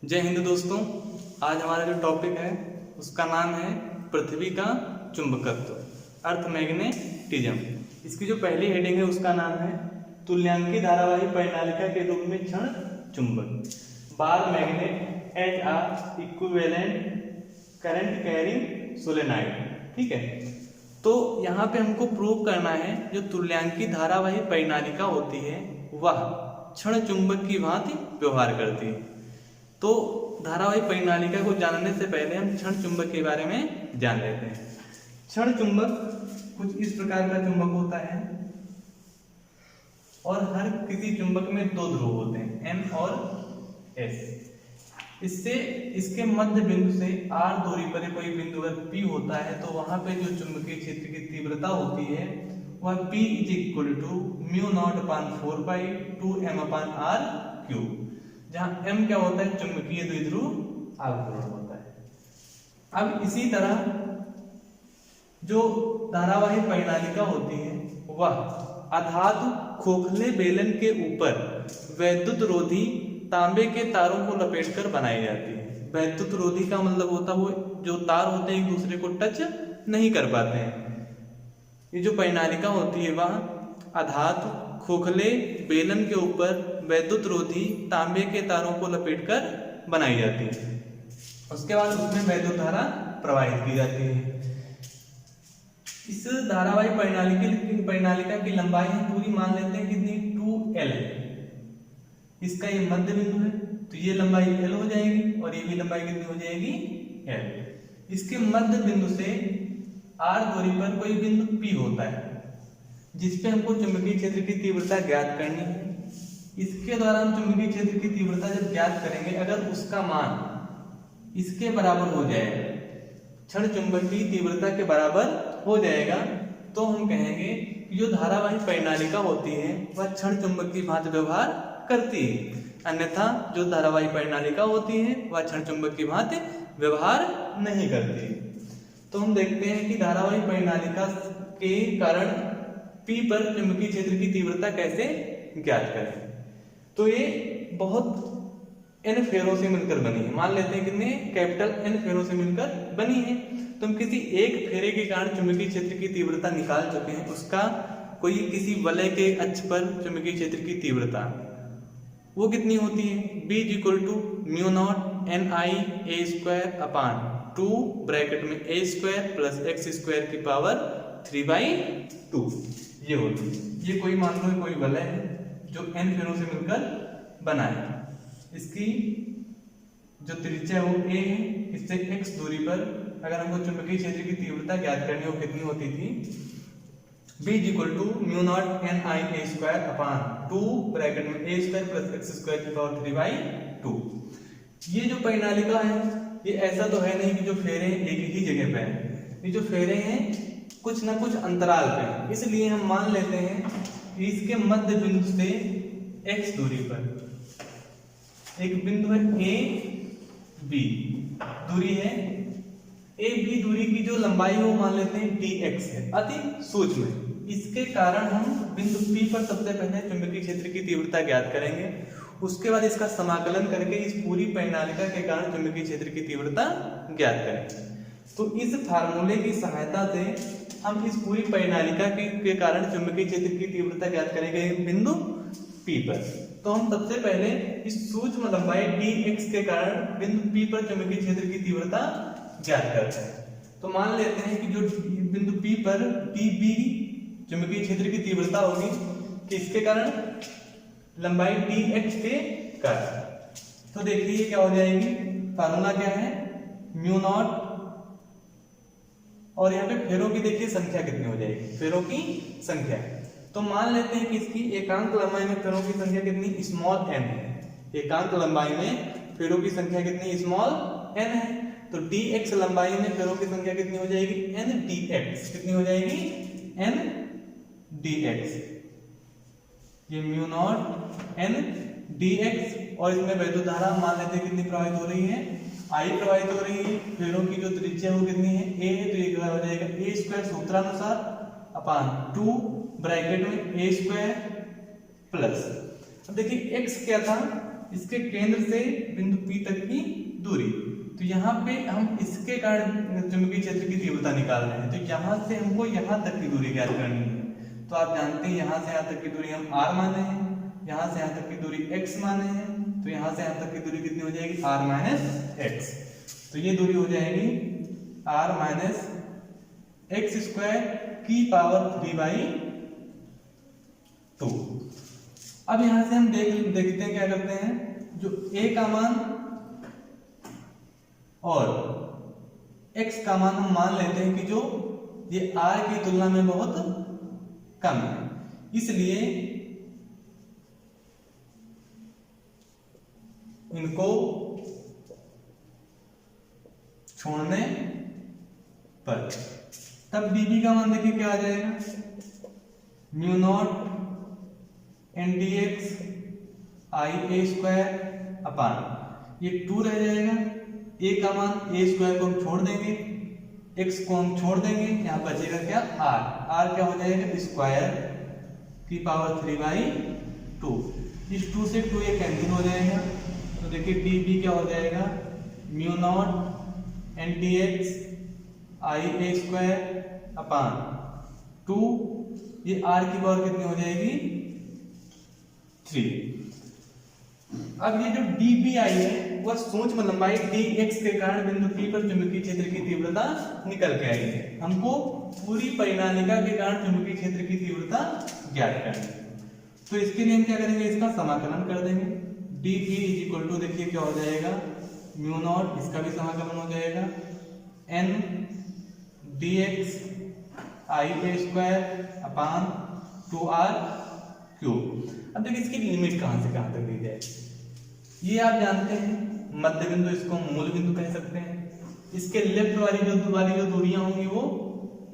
जय हिंद दोस्तों। आज हमारा जो टॉपिक है उसका नाम है पृथ्वी का चुंबकत्व, अर्थ मैग्नेटिज्म। इसकी जो पहली हेडिंग है उसका नाम है तुल्यांकी धारावाही परिनालिका के रूप में क्षण चुंबक, बार मैग्नेट एज आ इक्विवेलेंट करंट कैरिंग सोलेनाइड। ठीक है, तो यहाँ पे हमको प्रूव करना है जो तुल्यांकी धारावाही परिनालिका होती है वह क्षण चुंबक की भांति व्यवहार करती है। तो धारावाही परिनालिका को जानने से पहले हम क्षण चुंबक के बारे में जान लेते हैं। क्षण चुंबक कुछ इस प्रकार का चुंबक होता है और हर किसी चुंबक में दो ध्रुव होते हैं, N और S। इससे इसके मध्य बिंदु से R दूरी पर कोई बिंदु अगर P होता है तो वहां पे जो चुंबकीय क्षेत्र की तीव्रता होती है वह P = μ0/4 पाई 2m/r क्यूब, जहां m क्या होता है चुंबकीय द्विध्रुव आघूर्ण होता है। अब इसी तरह जो धारावाही परिनालिका होती है वह अधातु खोखले बेलन के ऊपर वैद्युत रोधी तांबे के तारों को लपेटकर बनाई जाती है। वैद्युत रोधी का मतलब होता है वो जो तार होते हैं एक दूसरे को टच नहीं कर पाते हैं। ये जो परिनालिका होती है वह अधातु खोखले बेलन के ऊपर वैद्युत रोधी तांबे के तारों को लपेटकर बनाई जाती है। उसके बाद उसमें वैद्युत धारा प्रवाहित की जाती है। इस धारावाही परिनालिका की लंबाई हम पूरी मान लेते हैं कितनी, 2L। इसका ये मध्य बिंदु है तो ये लंबाई L हो जाएगी और ये भी लंबाई कितनी हो जाएगी, L। इसके मध्य बिंदु से R दूरी पर कोई बिंदु P होता है जिसपे हमको चुंबकीय क्षेत्र की तीव्रता ज्ञात करनी है। इसके द्वारा हम चुंबकीय क्षेत्र की तीव्रता जब ज्ञात करेंगे, अगर उसका मान इसके बराबर हो जाएगा, क्षण चुंबक की तीव्रता के बराबर हो जाएगा, तो हम कहेंगे कि जो धारावाही परिनालिका होती है वह क्षण चुंबक की भांति व्यवहार करती है। अन्यथा जो धारावाही परिनालिका होती है वह क्षण चुंबक की भांति व्यवहार नहीं करती। तो हम देखते हैं कि धारावाही परिनालिका के कारण P पर चुंबकीय क्षेत्र की तीव्रता कैसे ज्ञात करें। तो ये बहुत N फेरों से मिलकर बनी है। मान लेते हैं कितने, कैपिटल N फेरों से मिलकर बनी है। तो हम किसी एक फेरे के कारण चुंबकीय क्षेत्र की तीव्रता निकाल चुके हैं। उसका कोई किसी वलय के अक्ष पर चुंबकीय क्षेत्र की तीव्रता वो कितनी होती है, B = μ0NIA² ब्रैकेट में A² + x² की पावर 3/2 ये होती है। ये कोई मान लो कोई वलय है जो N फेरों से मिलकर बना है। इसकी जो त्रिज्या है वो A है। इससे x दूरी पर अगर हमको चुंबकीय क्षेत्र की तीव्रता ज्ञात करनी हो कितनी होती थी, B = μ0NIA² ब्रैकेट में A² + x² की पावर 3/2। ये जो परिनालिका है ये ऐसा तो है नहीं कि जो फेरे एक ही जगह पे हैं। ये जो फेरे हैं कुछ ना कुछ अंतराल पे हैं। इसलिए हम मान लेते हैं कि इसके मध्य बिंदु से x दूरी पर एक बिंदु है AB दूरी है। AB दूरी की जो लंबाई है वो मान लेते हैं dx है, अति सूक्ष्म है। इसके कारण हम बिंदु P पर सबसे पहले चुंबकीय क्षेत्र की तीव्रता ज्ञात करेंगे। उसके बाद इसका समाकलन करके इस पूरी परिनालिका के कारण चुंबकीय क्षेत्र की तीव्रता ज्ञात करेंगे। तो इस फार्मूले की सहायता से हम इस पूरी परिनालिका के कारण चुंबकीय क्षेत्र की तीव्रता ज्ञात करेंगे बिंदु P पर। तो हम सबसे पहले इस सूक्ष्म लंबाई dx के कारण बिंदु P पर चुंबकीय क्षेत्र की तीव्रता ज्ञात करते हैं। तो मान लेते हैं कि जो बिंदु P पर dB चुंबकीय क्षेत्र की तीव्रता होगी किसके कारण, लंबाई dx के कारण। तो देखिए क्या हो जाएगी, फार्मूला क्या है, μ0 और यहाँ पे फेरों की देखिए संख्या कितनी हो जाएगी, फेरों की संख्या। तो मान लेते हैं कि इसकी एकांक लंबाई में फेरों की संख्या कितनी, n है। एकांक लंबाई में फेरों की संख्या कितनी, n है। तो dx लंबाई में फेरों की संख्या कितनी हो जाएगी, ndx। कितनी हो जाएगी, ndx। ये μ0 ndx और इसमें वैद्युत धारा मान लेते हैं कितनी प्रवाहित हो रही है, I प्रवाहित हो रही है। फेरों की जो त्रिज्या वो कितनी है, A है, तो ये क्या हो जाएगा A² सूत्रानुसार / 2 ब्रैकेट में A² प्लस। अब देखिए x क्या था, इसके केंद्र से बिंदु P तक की यहाँ पे हम इसके कारण चुंबकीय क्षेत्र की तीव्रता निकाल रहे हैं, तो यहाँ से हमको यहाँ तक की दूरी ज्ञात करनी है। तो आप जानते हैं यहाँ से यहाँ तक की दूरी हम r माने हैं, यहाँ से यहाँ तक की दूरी x माने हैं, तो यहाँ से यहाँ तक की दूरी कितनी हो जाएगी r माइनस x। तो ये दूरी हो जाएगी r माइनस एक्स स्क्वायर की पावर 3/2। अब यहां से हम देखते हैं क्या करते हैं, जो a का मान और x का मान हम मान लेते हैं कि जो ये r की तुलना में बहुत कम है, इसलिए इनको छोड़ने पर तब dB का मान देखिए क्या आ जाएगा, mu naught NdX IA square upon ये 2 रह जाएगा। a का मान a स्क्वायर को हम छोड़ देंगे, x को हम छोड़ देंगे, यहाँ बचेगा क्या r क्या हो जाएगा स्क्वायर की पावर 3/2। इस 2 से 2 ये कैंसिल हो जाएगा, तो देखिए dB क्या हो जाएगा mu naught NdX IA square upon 2, ये r की पावर कितनी हो जाएगी 3। अब ये जो dBi है वह सूक्ष्म लंबाई dx के कारण बिंदु P पर चुंबकीय क्षेत्र की तीव्रता निकल के आई है। हमको पूरी परिनालिका के कारण चुंबकीय क्षेत्र की तीव्रता ज्ञात करनी है। तो इसके लिए हम क्या करेंगे, इसका समाकलन कर देंगे। dB इज इक्वल टू देखिए क्या हो जाएगा म्यू नॉट, इसका भी समाकलन हो जाएगा n dx IA square upon 2r cube. अब देखिए इसकी लिमिट कहां से कहां तक दी जाए, ये आप जानते हैं मध्य बिंदु, इसको मूल बिंदु कह सकते हैं। इसके लेफ्ट वाली जो दूरियां होंगी वो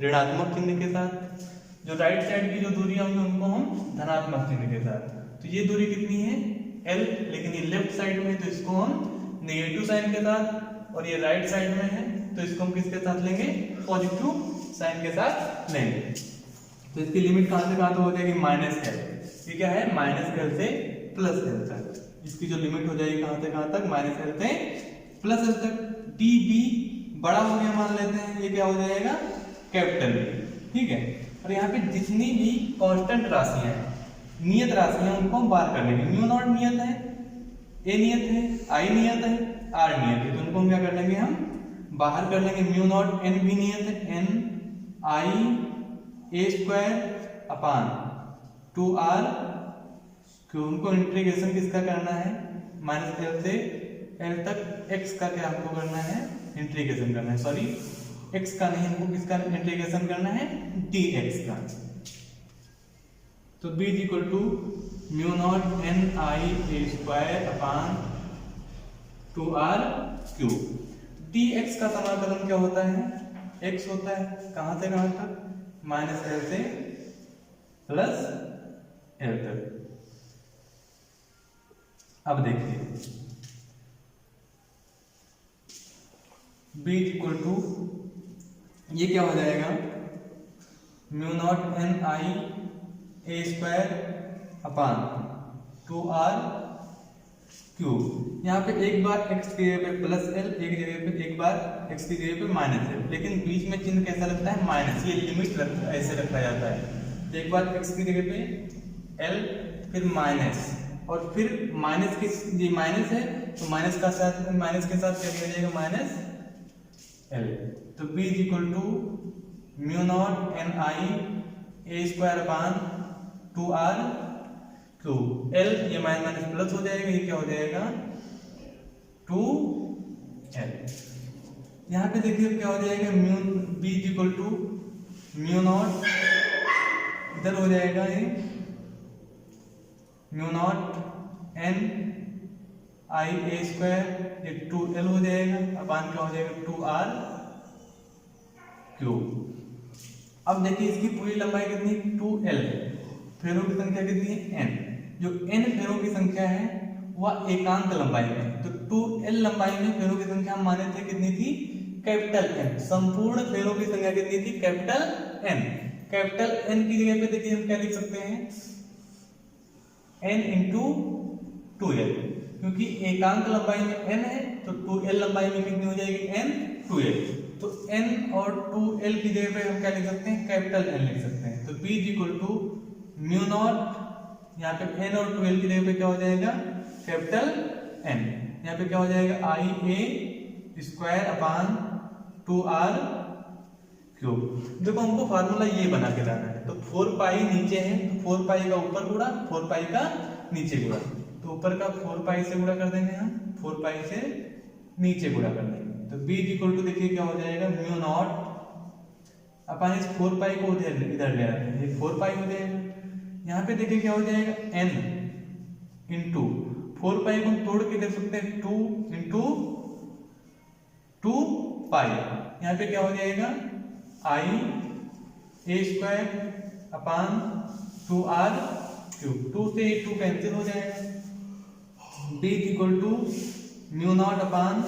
ऋणात्मक चिन्ह के साथ, जो राइट साइड की जो दूरियां होंगी उनको हम धनात्मक चिन्ह के साथ। तो ये दूरी कितनी है L, लेकिन ये लेफ्ट साइड में है तो इसको हम नेगेटिव साइन के साथ, और ये राइट साइड में है तो इसको हम किसके साथ लेंगे पॉजिटिव साइन के साथ लेंगे। तो इसकी लिमिट कहां से कहां तक हो जाएगी -L, ये क्या है -L से +L तक। इसकी जो लिमिट हो जाएगी कहां से कहां तक -L से +L तक। dB बड़ा हो गया मान लेते हैं, ये क्या हो जाएगा कैपिटल B, ठीक है। और यहाँ पे जितनी भी कांस्टेंट राशियां हैं, नियत राशियां, उनको हम बाहर कर लेंगे। म्यू नॉट नियत है, a नियत है, I नियत है, r नियत है, तो उनको हम क्या कर लेंगे हम बाहर कर लेंगे। म्यू नॉट n भी नियत है, n IA square upon 2r क्यों, उनको इंटीग्रेशन किसका करना है -L से L तक, x का क्या हमको करना है इंटीग्रेशन करना है, सॉरी x का नहीं, हमको किसका इंटीग्रेशन करना है dx का। तो b is equal to mu naught NIA square upon 2r cube. dx का समाकलन क्या होता है, x होता है, कहां से कहां तक -L से +L तक। अब देखिए b इक्वल टू ये क्या हो जाएगा mu naught NIA square upon 2r cube. यहाँ पे एक बार x की जगह पे +L, एक जगह पे एक बार x की जगह पे -L, लेकिन बीच में चिन्ह कैसा लगता है माइनस, ये लिमिट ऐसे रखा जाता है। तो एक बार x की जगह पे L, फिर माइनस, और फिर माइनस के ये माइनस है तो माइनस के साथ क्या किया जाएगा -L। तो b is equal to mu naught NIA square upon 2r cube. L ये माइनस प्लस हो जाएगा, ये क्या हो जाएगा 2L। यहाँ पे देखिए क्या हो जाएगा b is equal to mu naught, इधर हो जाएगा ये म्यू नॉट NIA स्क्वायर, ये 2L हो जाएगा अपान क्या हो जाएगा 2r क्यूब। अब देखिए इसकी पूरी लंबाई कितनी 2L है, फेरों की संख्या कितनी है n, जो n फेरों की संख्या है वह एकांक लंबाई में, तो 2L लंबाई में फेरों की संख्या हम माने थे कितनी थी कैपिटल N। संपूर्ण फेरों की संख्या कितनी थी कैपिटल N। कैपिटल N की जगह पे देखिए हम क्या लिख सकते हैं n इंटू 2L। क्योंकि एकांक लंबाई में n है तो 2l लंबाई में कितनी हो जाएगी n 2l। तो n और 2l की जगह पे हम क्या लिख सकते हैं, कैपिटल N लिख सकते हैं। तो b is equal to mu naught, यहाँ पे n और 2l की जगह पे क्या हो जाएगा, कैपिटल N। यहाँ पे क्या हो जाएगा i a square upon 2r cube. देखो हमको फार्मूला ये बना के लाना है। तो 4 पाई नीचे है तो 4 पाई का ऊपर गुणा 4 पाई का नीचे गुणा। तो ऊपर का 4 पाई से गुणा कर देंगे हम, 4 पाई से नीचे गुणा कर देंगे। तो b इक्वल टू देखिए क्या हो जाएगा, म्यू नॉट अपन इस 4 पाई को इधर ले आते हैं, ये 4 पाई हो जाएगा। यहाँ पे देखिए क्या हो जाएगा n इंटू 4 पाई को तोड़ के देख सकते हैं 2 इंटू 2 पाई। यहाँ पे क्या हो जाएगा i a square upon 2r cube. 2 से 2 कैंसिल हो जाएगा। b equal to mu naught upon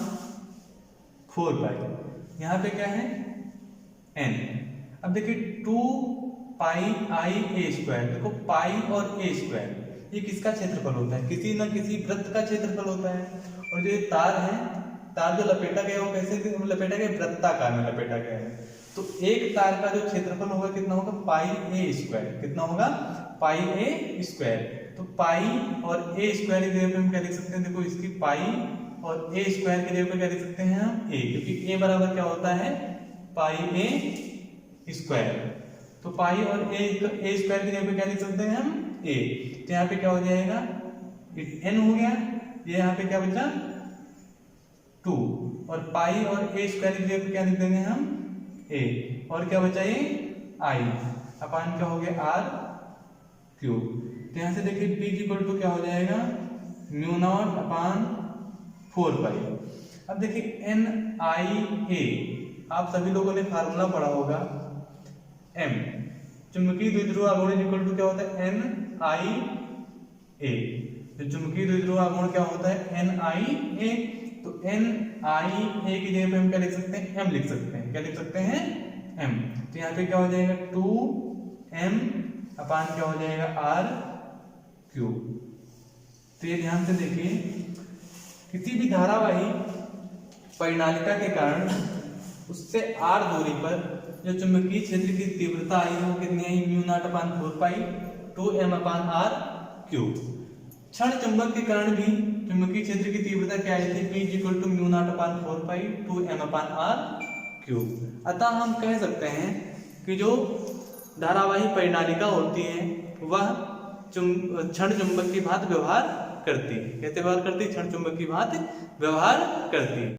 4 pi. यहाँ पे क्या है n। अब देखिए 2 पाई i a स्क्वायर, देखो पाई और a स्क्वायर ये किसका क्षेत्रफल होता है, किसी ना किसी वृत्त का क्षेत्रफल होता है। और जो ये तार है, तार जो लपेटा गया वो कैसे लपेटा गया, वृत्ताकार में लपेटा गया है। तो एक तार का जो क्षेत्रफल होगा कितना होगा, पाई a स्क्वायर। कितना होगा, पाई a स्क्वायर। तो पाई और a स्क्वायर की जगह पे हम क्या लिख सकते हैं, देखो इसकी पाई और a स्क्वायर की जगह पे क्या लिख सकते हैं हम a, क्योंकि a बराबर क्या होता है, पाई a स्क्वायर। तो पाई और a स्क्वायर की जगह पे क्या लिख सकते हैं हम a। तो यहाँ पे क्या हो जाएगा, n हो गया, ये यहाँ पे क्या बचा 2, और पाई और a स्क्वायर की जगह पे क्या लिख देंगे हम a, और क्या बचा ये i अपान क्या हो गया r क्यूब। तो यहाँ से देखिए p इक्वल टू क्या हो जाएगा, म्यू नॉट अपान 4 पाई। अब देखिए n i a, आप सभी लोगों ने फार्मूला पढ़ा होगा m, चुंबकीय द्विध्रुव आघूर्ण इक्वल टू क्या होता है, n i a। तो चुंबकीय द्विध्रुव आघूर्ण क्या होता है, n i a। तो n i a की जगह पे हम क्या लिख सकते हैं, m लिख सकते हैं। क्या लिख सकते हैं, m। तो यहाँ पे क्या हो जाएगा 2m अपान क्या हो जाएगा r क्यूब। तो ये ध्यान से देखिए, किसी भी धारावाही परिनालिका के कारण उससे r दूरी पर जो चुंबकीय क्षेत्र की तीव्रता आई है वो कितनी आई, mu naught upon 4 pi 2m upon r cube. क्षण चुंबक के कारण भी चुंबकीय क्षेत्र की तीव्रता क्या आई थी, p equal to mu naught upon 4 pi 2m upon r cube. अतः हम कह सकते हैं कि जो धारावाही परिनालिका होती है वह क्षण चुंबक की भांति व्यवहार करती है। कैसे व्यवहार करती है, क्षण चुंबक की भांति व्यवहार करती है।